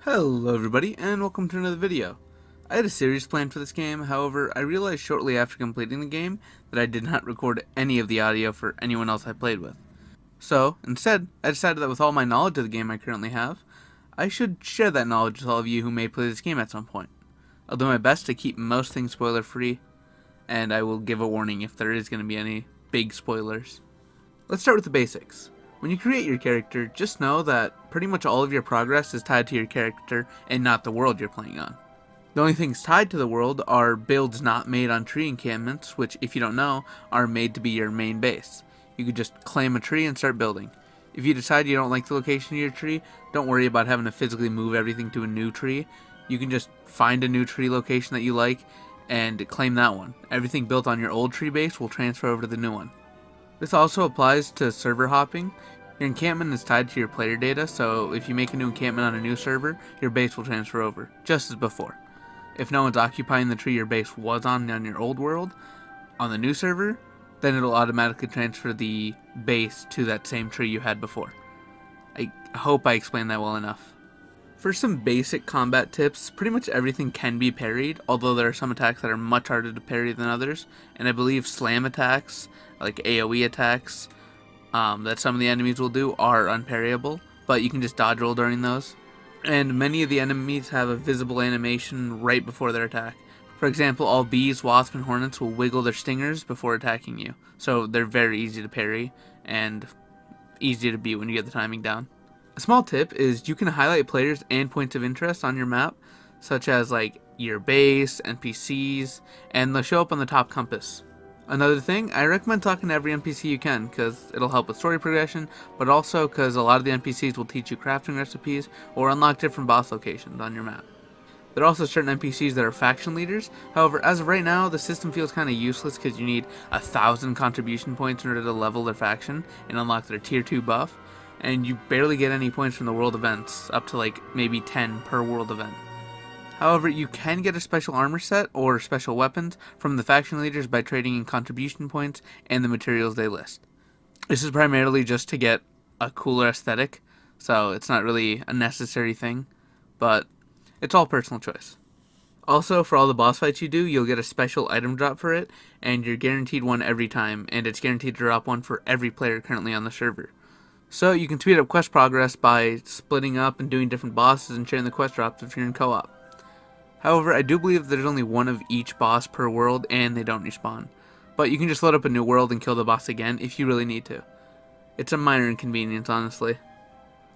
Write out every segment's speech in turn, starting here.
Hello everybody, and welcome to another video. I had a series planned for this game, however, I realized shortly after completing the game that I did not record any of the audio for anyone else I played with. So, instead, I decided that with all my knowledge of the game I currently have, I should share that knowledge with all of you who may play this game at some point. I'll do my best to keep most things spoiler free, and I will give a warning if there is going to be any big spoilers. Let's start with the basics. When you create your character, just know that pretty much all of your progress is tied to your character and not the world you're playing on. The only things tied to the world are builds not made on tree encampments, which, if you don't know, are made to be your main base. You could just claim a tree and start building. If you decide you don't like the location of your tree, don't worry about having to physically move everything to a new tree. You can just find a new tree location that you like and claim that one. Everything built on your old tree base will transfer over to the new one. This also applies to server hopping. Your encampment is tied to your player data, so if you make a new encampment on a new server, your base will transfer over, just as before. If no one's occupying the tree your base was on your old world, on the new server, then it'll automatically transfer the base to that same tree you had before. I hope I explained that well enough. For some basic combat tips, pretty much everything can be parried, although there are some attacks that are much harder to parry than others, and I believe slam attacks, like AoE attacks, that some of the enemies will do are unparryable, but you can just dodge roll during those. And many of the enemies have a visible animation right before their attack. For example, all bees, wasps, and hornets will wiggle their stingers before attacking you, so they're very easy to parry and easy to beat when you get the timing down. A small tip is you can highlight players and points of interest on your map, such as like your base, NPCs, and they'll show up on the top compass. Another thing, I recommend talking to every NPC you can, because it'll help with story progression, but also because a lot of the NPCs will teach you crafting recipes or unlock different boss locations on your map. There are also certain NPCs that are faction leaders, however, as of right now, the system feels kind of useless because you need 1,000 contribution points in order to level their faction and unlock their tier 2 buff, and you barely get any points from the world events, up to like maybe 10 per world event. However, you can get a special armor set or special weapons from the faction leaders by trading in contribution points and the materials they list. This is primarily just to get a cooler aesthetic, so it's not really a necessary thing, but it's all personal choice. Also, for all the boss fights you do, you'll get a special item drop for it, and you're guaranteed one every time, and it's guaranteed to drop one for every player currently on the server. So you can speed up quest progress by splitting up and doing different bosses and sharing the quest drops if you're in co-op. However, I do believe there's only one of each boss per world and they don't respawn. But you can just load up a new world and kill the boss again if you really need to. It's a minor inconvenience, honestly.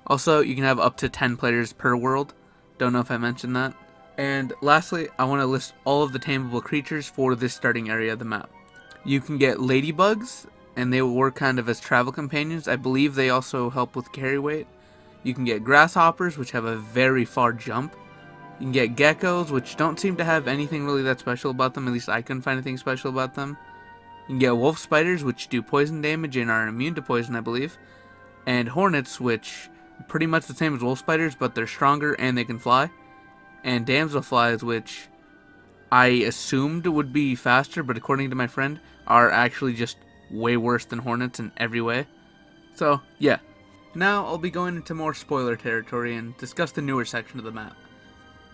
Also, you can have up to 10 players per world. Don't know if I mentioned that. And lastly, I want to list all of the tameable creatures for this starting area of the map. You can get ladybugs, and they will work kind of as travel companions. I believe they also help with carry weight. You can get grasshoppers, which have a very far jump. You can get geckos, which don't seem to have anything really that special about them, at least I couldn't find anything special about them. You can get wolf spiders, which do poison damage and are immune to poison, I believe. And hornets, which are pretty much the same as wolf spiders, but they're stronger and they can fly. And damselflies, which I assumed would be faster, but according to my friend, are actually just way worse than hornets in every way. So, yeah. Now I'll be going into more spoiler territory and discuss the newer section of the map.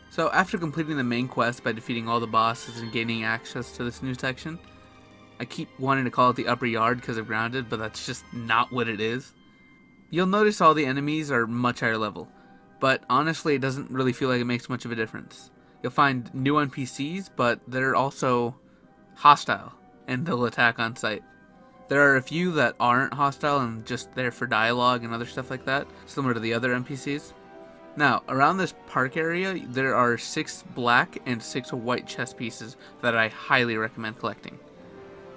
So after completing the main quest by defeating all the bosses and gaining access to this new section, I keep wanting to call it the upper yard because of grounded, but that's just not what it is. You'll notice all the enemies are much higher level, but honestly it doesn't really feel like it makes much of a difference. You'll find new NPCs, but they're also hostile, and they'll attack on sight. There are a few that aren't hostile and just there for dialogue and other stuff like that, similar to the other NPCs. Now, around this park area, there are 6 black and 6 white chess pieces that I highly recommend collecting.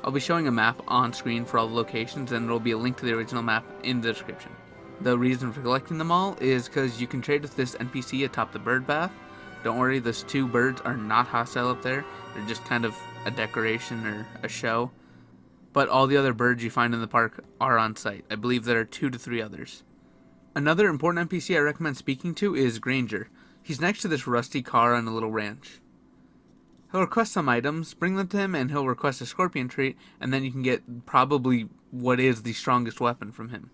I'll be showing a map on screen for all the locations, and there will be a link to the original map in the description. The reason for collecting them all is because you can trade with this NPC atop the bird bath. Don't worry, those 2 birds are not hostile up there. They're just kind of a decoration or a show. But all the other birds you find in the park are on site. I believe there are 2 to 3 others. Another important NPC I recommend speaking to is Granger. He's next to this rusty car on a little ranch. He'll request some items, bring them to him, and he'll request a scorpion trait, and then you can get probably what is the strongest weapon from him.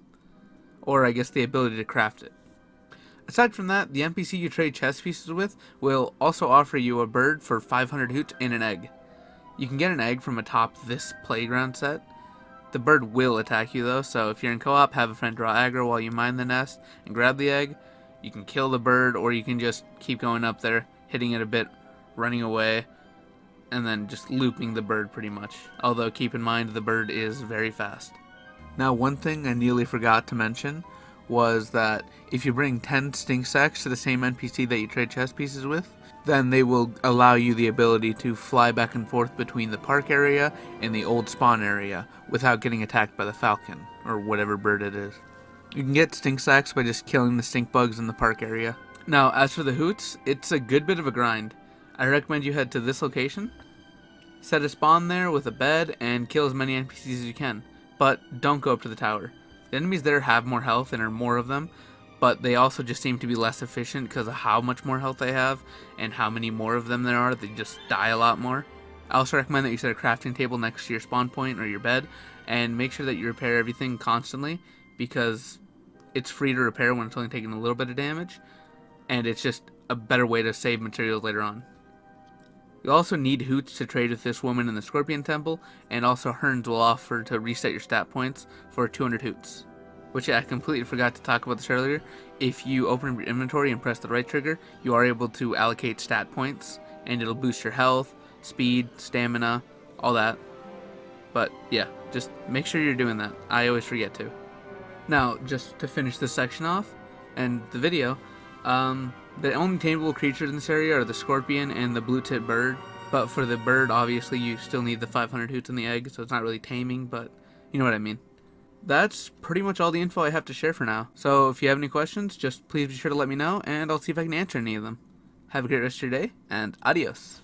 Or I guess the ability to craft it. Aside from that, the NPC you trade chess pieces with will also offer you a bird for 500 hoots and an egg. You can get an egg from atop this playground set. The bird will attack you though, so if you're in co-op, have a friend draw aggro while you mine the nest and grab the egg. You can kill the bird, or you can just keep going up there, hitting it a bit, running away, and then just looping the bird pretty much. Although keep in mind the bird is very fast. Now, one thing I nearly forgot to mention was that if you bring 10 stink sacks to the same NPC that you trade chess pieces with, then they will allow you the ability to fly back and forth between the park area and the old spawn area without getting attacked by the falcon, or whatever bird it is. You can get stink sacks by just killing the stink bugs in the park area. Now, as for the hoots, it's a good bit of a grind. I recommend you head to this location, set a spawn there with a bed, and kill as many NPCs as you can. But don't go up to the tower. The enemies there have more health and are more of them, but they also just seem to be less efficient because of how much more health they have and how many more of them there are. They just die a lot more. I also recommend that you set a crafting table next to your spawn point or your bed, and make sure that you repair everything constantly, because it's free to repair when it's only taking a little bit of damage, and it's just a better way to save materials later on. You also need hoots to trade with this woman in the Scorpion Temple, and also Hearns will offer to reset your stat points for 200 hoots. Which I completely forgot to talk about this earlier. If you open up your inventory and press the right trigger, you are able to allocate stat points, and it'll boost your health, speed, stamina, all that. But yeah, just make sure you're doing that. I always forget to. Now, just to finish this section off, and the video, the only tameable creatures in this area are the scorpion and the blue-tip bird. But for the bird, obviously, you still need the 500 hoots and the egg, so it's not really taming, but you know what I mean. That's pretty much all the info I have to share for now. So if you have any questions, just please be sure to let me know, and I'll see if I can answer any of them. Have a great rest of your day, and adios.